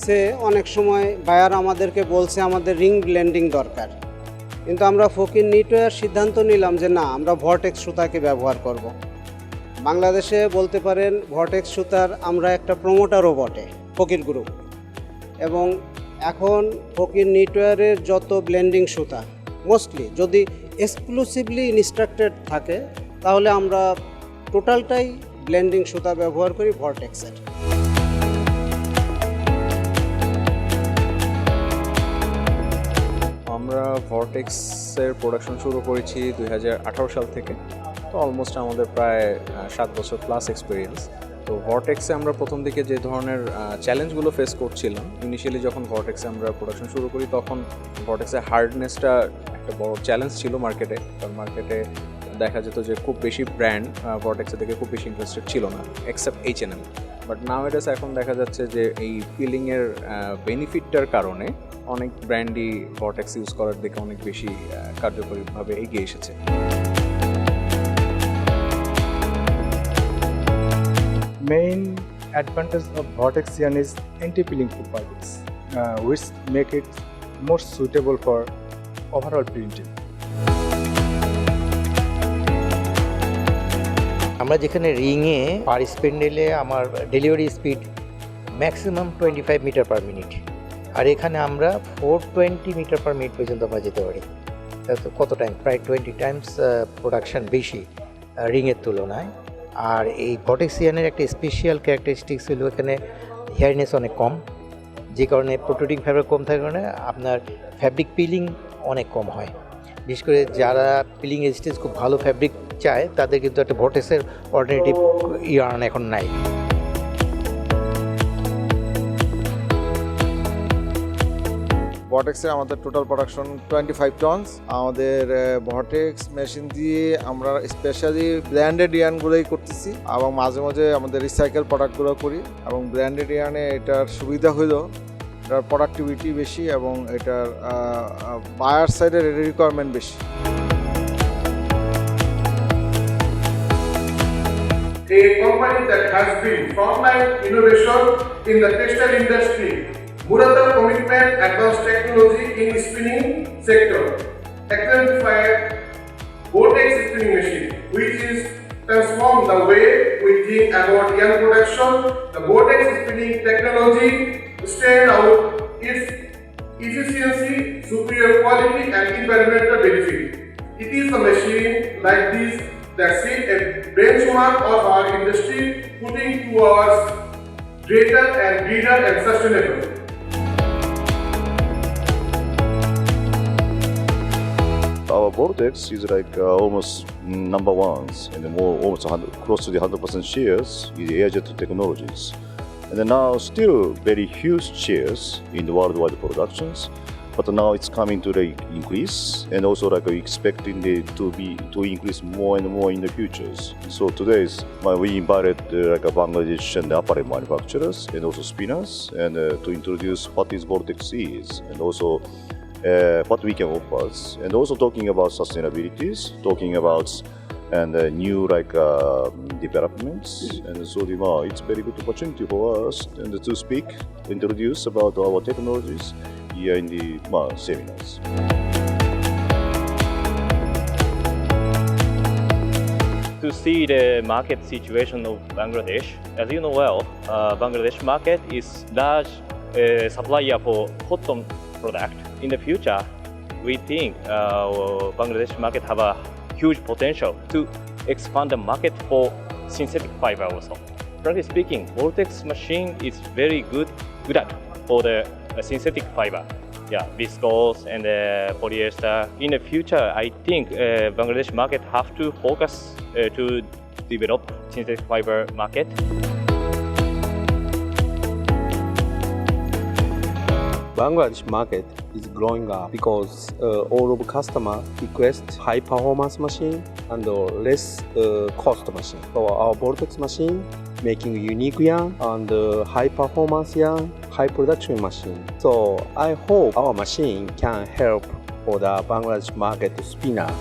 ভর্টেক্সে অনেক সময় বায়ার আমাদেরকে বলছে আমাদের রিং ব্লেন্ডিং দরকার, কিন্তু আমরা ফকির নিটওয়্যার সিদ্ধান্ত নিলাম যে না, আমরা ভর্টেক্স সুতাকে ব্যবহার করব। বাংলাদেশে বলতে পারেন ভর্টেক্স সুতার আমরা একটা প্রমোটারও বটে, ফকির গ্রুপ। এবং এখন ফকির নিটওয়্যারের যত ব্লেন্ডিং সুতা মোস্টলি যদি এক্সক্লুসিভলি ইনস্ট্রাক্টেড থাকে, তাহলে আমরা টোটালটাই ব্লেন্ডিং সুতা ব্যবহার করি ভর্টেক্সের। আমরা ভর্টেক্সের প্রোডাকশন শুরু করেছি 2018 সাল থেকে। তো অলমোস্ট আমাদের প্রায় 7 বছর প্লাস এক্সপিরিয়েন্স। তো ভর্টেক্সে আমরা প্রথম দিকে যে ধরনের চ্যালেঞ্জগুলো ফেস করছিলাম, ইনিশিয়ালি যখন ভর্টেক্সে আমরা প্রোডাকশন শুরু করি, তখন ভর্টেক্সের হার্ডনেসটা একটা বড় চ্যালেঞ্জ ছিল মার্কেটে। কারণ মার্কেটে দেখা যেত যে খুব বেশি ব্র্যান্ড ভর্টেক্সের দিকে খুব বেশি ইন্টারেস্টেড ছিল না, এক্সেপ্ট H&M। বাট নাওএডেজ এখন দেখা যাচ্ছে যে এই পিলিংয়ের বেনিফিটটার কারণে অনেক ব্র্যান্ডই ভর্টেক্স ইউজ করার দিকে অনেক বেশি কার্যকরীভাবে এগিয়ে এসেছে। Main advantage of Vortex yarn is anti-peeling properties, which make it more suitable for overall printing. আমরা যেখানে রিংয়ে পার স্পেন্ডেলে আমার delivery speed maximum 25 metre per minute, আর এখানে আমরা 420 মিটার পার মিনিট পর্যন্ত আমরা যেতে পারি। তো কত টাইম? প্রায় 20 টাইমস প্রোডাকশান বেশি রিংয়ের তুলনায়। আর এই ভর্টেক্স ইয়ার্নের একটা স্পেশাল ক্যারেক্টারিস্টিক্স হলো এখানে হেয়ারনেস অনেক কম, যে কারণে প্রোটোটিং ফাইবার কম থাকার কারণে আপনার ফ্যাব্রিক পিলিং অনেক কম হয়। বিশেষ করে যারা পিলিং রেজিস্ট্যান্স খুব ভালো ফ্যাব্রিক চায়, তাদের কিন্তু একটা ভর্টেক্সের অল্টারনেটিভ ইয়ার্ন এখন নাই। ভর্টেক্সে আমাদের টোটাল প্রোডাকশন 25 টনস। আমাদের ভর্টেক্স মেশিন দিয়ে আমরা স্পেশালি ব্র্যান্ডেড ইয়ার্নগুলোই করতেছি, এবং মাঝে মাঝে আমাদের রিসাইকেল প্রোডাক্টগুলো করি। এবং ব্র্যান্ডেড ইয়ার্নে এটার সুবিধা হলো এটার প্রোডাক্টিভিটি বেশি এবং এটার বায়ার সাইডের রিকোয়ারমেন্ট বেশি। A company that has been frontline innovation in the textile industry, Murata commitment advanced technology in spinning sector, exemplified Vortex spinning machine, which is transform the way we think about yarn production. The Vortex spinning technology stand out its efficiency, superior quality, and environmental benefit. It is a machine like this that set a benchmark of our industry, putting towards greater and greener and sustainable. Our Vortex is like almost number ones and almost close to the 100% shares in the air jet technologies. And then now still very huge shares in the worldwide productions, but now it's coming to the increase, and also like we expecting it to increase more and more in the futures. So today we invited like a Bangladesh and apparel manufacturers and also spinners, and to introduce what is Vortex is, and also what we can offer, and also talking about sustainabilities, talking about and new like developments, and so it's very good opportunity for us and to speak, introduce about our technologies here in the seminars. To see the market situation of Bangladesh, as you know well, Bangladesh market is large supplier for cotton product. In the future, we think Bangladesh market have a huge potential to expand the market for synthetic fiber also. Frankly speaking, Vortex machine is very good at for the synthetic fiber. Yeah, viscose and polyester. In the future, I think Bangladesh market have to focus to develop synthetic fiber market. Bangladesh market is growing up because all of customer request high performance machine and less cost machine. So our Vortex machine making unique yarn and high performance yarn, high production machine. So I hope our machine can help for the Bangladesh market spinner.